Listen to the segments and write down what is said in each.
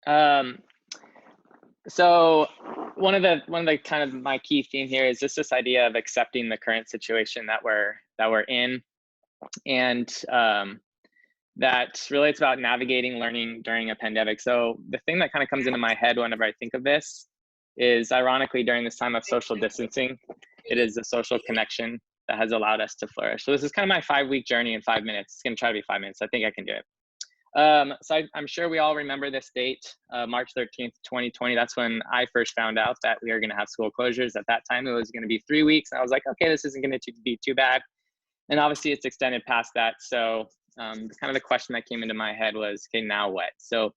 Um, so one of the kind of my key theme here is just this idea of accepting the current situation that we're in, and that really it's about navigating learning during a pandemic. So the thing that kind of comes into my head whenever I think of this is, ironically, during this time of social distancing, it is the social connection that has allowed us to flourish. So this is kind of my 5-week journey in 5 minutes. It's going to try to be 5 minutes. I think I can do it. I'm sure we all remember this date, March 13th, 2020. That's when I first found out that we are going to have school closures. At that time, it was going to be 3 weeks. And I was like, okay, this isn't going to be too bad. And obviously, it's extended past that. So kind of the question that came into my head was, okay, now what? So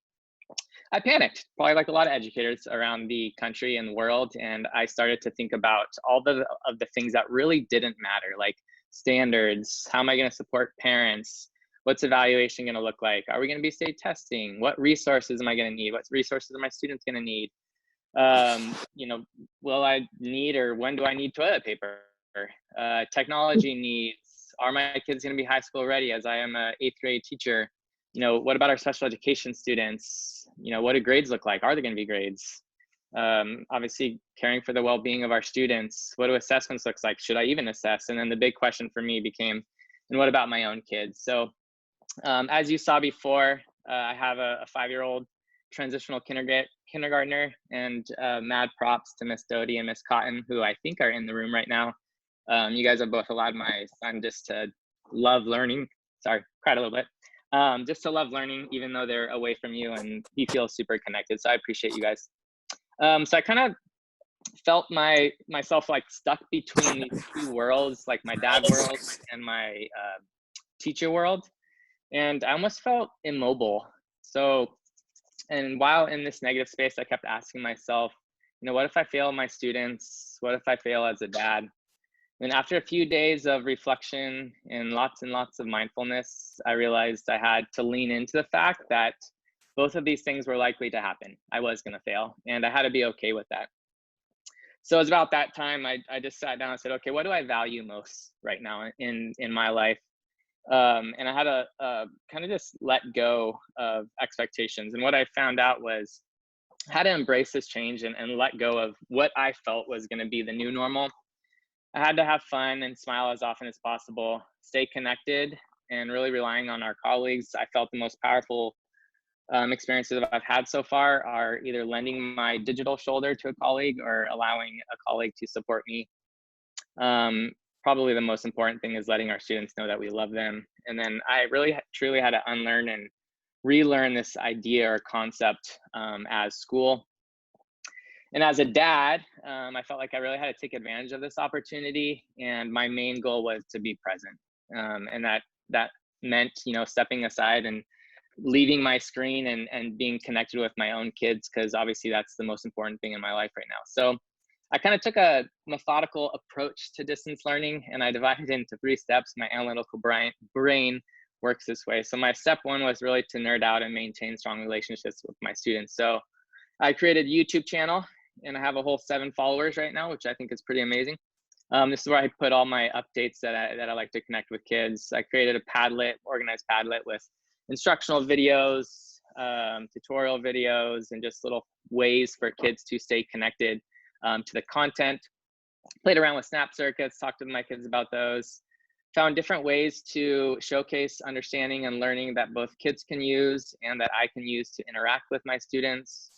I panicked, probably like a lot of educators around the country and the world. And I started to think about all of the things that really didn't matter, like standards. How am I going to support parents? What's evaluation going to look like? Are we going to be state testing? What resources am I going to need? What resources are my students going to need? You know, will I need, or when do I need toilet paper? Technology needs. Are my kids going to be high school ready, as I am a 8th grade teacher? You know, what about our special education students? You know, what do grades look like? Are there going to be grades? Obviously, caring for the well-being of our students. What do assessments look like? Should I even assess? And then the big question for me became, and what about my own kids? So as you saw before, I have a 5-year-old transitional kindergartner, and mad props to Miss Doty and Miss Cotton, who I think are in the room right now. You guys have both allowed my son just to love learning. Sorry, cried a little bit. Just to love learning, even though they're away from you, and he feels super connected. So I appreciate you guys. So I kind of felt myself like stuck between these two worlds, like my dad world and my teacher world. And I almost felt immobile. So, and while in this negative space, I kept asking myself, you know, what if I fail my students? What if I fail as a dad? And after a few days of reflection and lots of mindfulness, I realized I had to lean into the fact that both of these things were likely to happen. I was going to fail, and I had to be okay with that. So it was about that time I just sat down and said, okay, what do I value most right now in my life? And I had to kind of just let go of expectations. And what I found out was I had to embrace this change and let go of what I felt was going to be the new normal. I had to have fun and smile as often as possible, stay connected, and really relying on our colleagues. I felt the most powerful experiences that I've had so far are either lending my digital shoulder to a colleague or allowing a colleague to support me. Probably the most important thing is letting our students know that we love them. And then I really truly had to unlearn and relearn this idea or concept as school. And as a dad, I felt like I really had to take advantage of this opportunity. And my main goal was to be present. And that meant, you know, stepping aside and leaving my screen and being connected with my own kids, because obviously that's the most important thing in my life right now. So I kind of took a methodical approach to distance learning, and I divided it into 3 steps. My analytical brain works this way. So my step 1 was really to nerd out and maintain strong relationships with my students. So I created a YouTube channel, and I have a whole 7 followers right now, which I think is pretty amazing. This is where I put all my updates that I like to connect with kids. I created a Padlet, organized Padlet with instructional videos, tutorial videos, and just little ways for kids to stay connected to the content. Played around with snap circuits, talked to my kids about those. Found different ways to showcase understanding and learning that both kids can use and that I can use to interact with my students.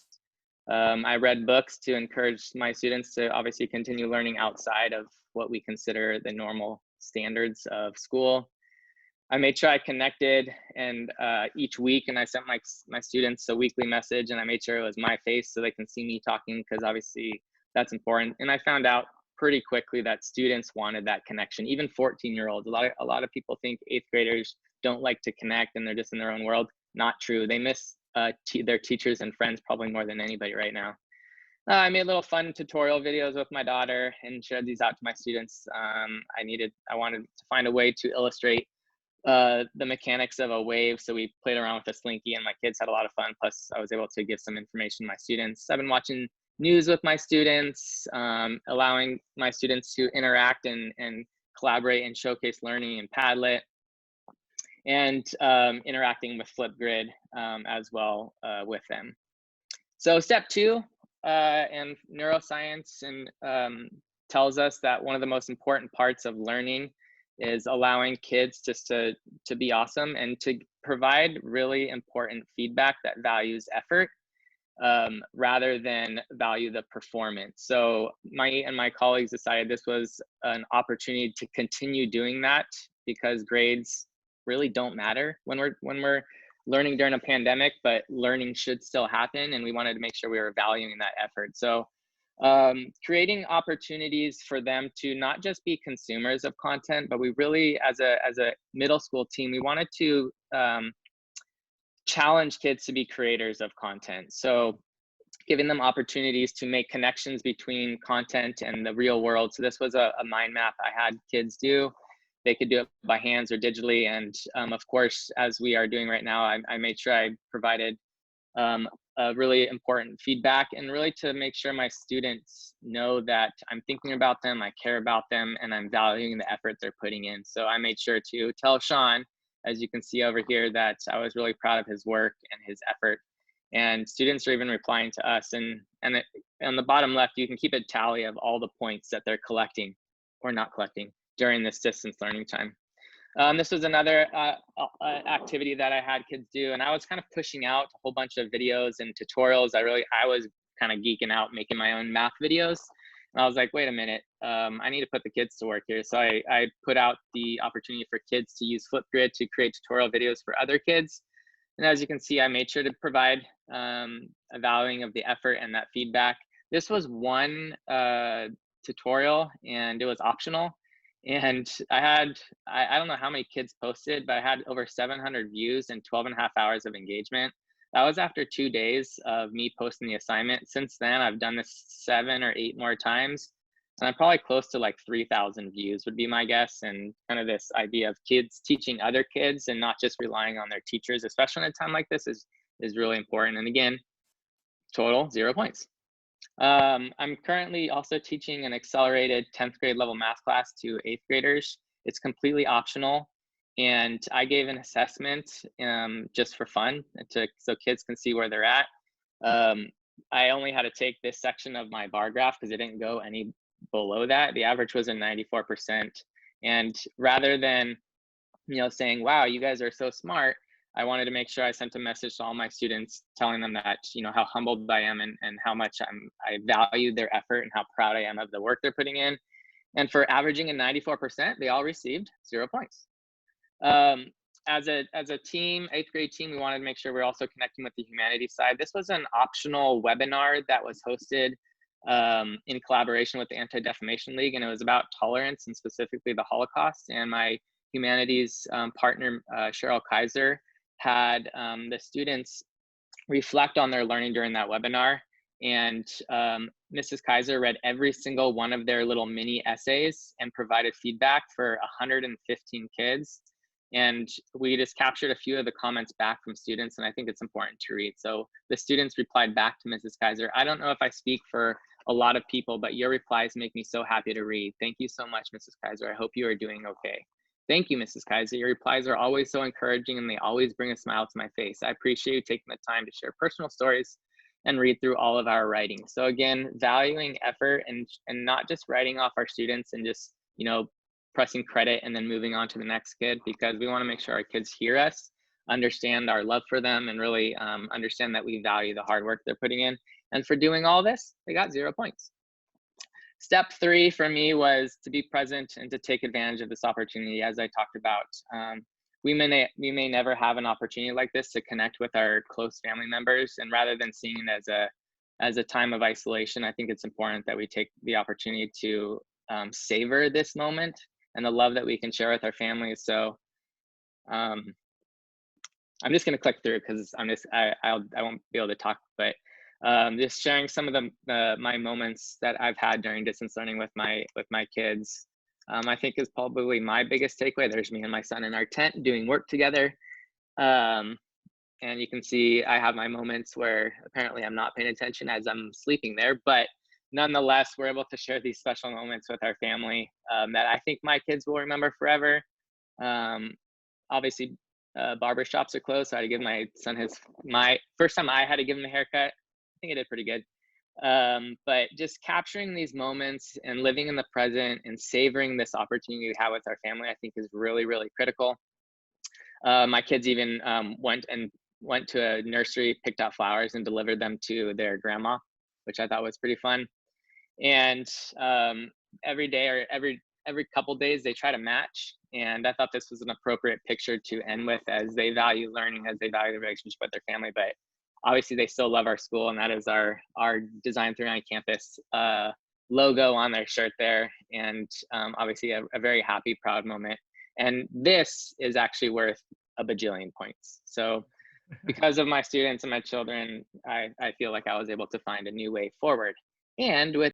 I read books to encourage my students to obviously continue learning outside of what we consider the normal standards of school. I made sure I connected and each week, and I sent my students a weekly message, and I made sure it was my face so they can see me talking, because obviously that's important. And I found out pretty quickly that students wanted that connection, even 14-year-olds. A lot of people think 8th graders don't like to connect and they're just in their own world. Not true. They miss their teachers and friends probably more than anybody right now. I made little fun tutorial videos with my daughter and shared these out to my students. I wanted to find a way to illustrate the mechanics of a wave. So we played around with a slinky, and my kids had a lot of fun. Plus, I was able to give some information to my students. I've been watching news with my students, allowing my students to interact and collaborate and showcase learning in Padlet, and interacting with Flipgrid as well with them. So step two, and neuroscience and tells us that one of the most important parts of learning is allowing kids just to be awesome and to provide really important feedback that values effort, rather than value the performance. So my colleagues decided this was an opportunity to continue doing that because grades really don't matter when we're learning during a pandemic, but learning should still happen, and we wanted to make sure we were valuing that effort. So creating opportunities for them to not just be consumers of content, but we really, as a middle school team, we wanted to challenge kids to be creators of content. So giving them opportunities to make connections between content and the real world. So this was a mind map I had kids do. They could do it by hands or digitally. And of course, as we are doing right now, I made sure I provided a really important feedback and really to make sure my students know that I'm thinking about them, I care about them, and I'm valuing the effort they're putting in. So I made sure to tell Sean, as you can see over here, that I was really proud of his work and his effort. And students are even replying to us. And on the bottom left, you can keep a tally of all the points that they're collecting or not collecting during this distance learning time. This was another activity that I had kids do, and I was kind of pushing out a whole bunch of videos and tutorials. I was kind of geeking out making my own math videos. And I was like, wait a minute, I need to put the kids to work here. So I put out the opportunity for kids to use Flipgrid to create tutorial videos for other kids. And as you can see, I made sure to provide a valuing of the effort and that feedback. This was one tutorial and it was optional. And I don't know how many kids posted, but I had over 700 views and 12 and a half hours of engagement. That was after 2 days of me posting the assignment. Since then, I've done this 7 or 8 more times. And I'm probably close to like 3,000 views would be my guess. And kind of this idea of kids teaching other kids and not just relying on their teachers, especially in a time like this, is really important. And again, total 0 points. I'm currently also teaching an accelerated 10th grade level math class to 8th graders. It's completely optional. And I gave an assessment just for fun so kids can see where they're at. I only had to take this section of my bar graph because it didn't go any below that. The average was a 94%. And rather than, saying, wow, you guys are so smart, I wanted to make sure I sent a message to all my students telling them that, how humbled I am and how much I value their effort and how proud I am of the work they're putting in. And for averaging a 94%, they all received 0 points. As a team, 8th grade team, we wanted to make sure we're also connecting with the humanities side. This was an optional webinar that was hosted in collaboration with the Anti-Defamation League, and it was about tolerance and specifically the Holocaust. And my humanities partner, Cheryl Kaiser, had the students reflect on their learning during that webinar. And Mrs. Kaiser read every single one of their little mini essays and provided feedback for 115 kids. And we just captured a few of the comments back from students, and I think it's important to read. So the students replied back to Mrs. Kaiser, I don't know if I speak for a lot of people, but your replies make me so happy to read. Thank you so much, Mrs. Kaiser. I hope you are doing okay. Thank you, Mrs. Kaiser. Your replies are always so encouraging and they always bring a smile to my face. I appreciate you taking the time to share personal stories and read through all of our writing. So again, valuing effort and not just writing off our students and just, pressing credit and then moving on to the next kid, because we want to make sure our kids hear us, understand our love for them, and really understand that we value the hard work they're putting in. And for doing all this, they got 0 points. Step 3 for me was to be present and to take advantage of this opportunity. As I talked about, we may never have an opportunity like this to connect with our close family members, and rather than seeing it as a time of isolation, I think it's important that we take the opportunity to savor this moment and the love that we can share with our families. So I'm just going to click through because I won't be able to talk, but just sharing some of my moments that I've had during distance learning with my kids, I think is probably my biggest takeaway. There's me and my son in our tent doing work together. And you can see I have my moments where apparently I'm not paying attention as I'm sleeping there, but nonetheless, we're able to share these special moments with our family that I think my kids will remember forever. Obviously, barber shops are closed, so I had to give my son my first time I had to give him a haircut think I did pretty good. But just capturing these moments and living in the present and savoring this opportunity we have with our family, I think is really, really critical. My kids even went to a nursery, picked out flowers, and delivered them to their grandma, which I thought was pretty fun. And every day or every couple days, they try to match. And I thought this was an appropriate picture to end with, as they value learning, as they value the relationship with their family. But obviously, they still love our school, and that is our Design 39 campus logo on their shirt there. And obviously, a very happy, proud moment. And this is actually worth a bajillion points. So because of my students and my children, I feel like I was able to find a new way forward. And with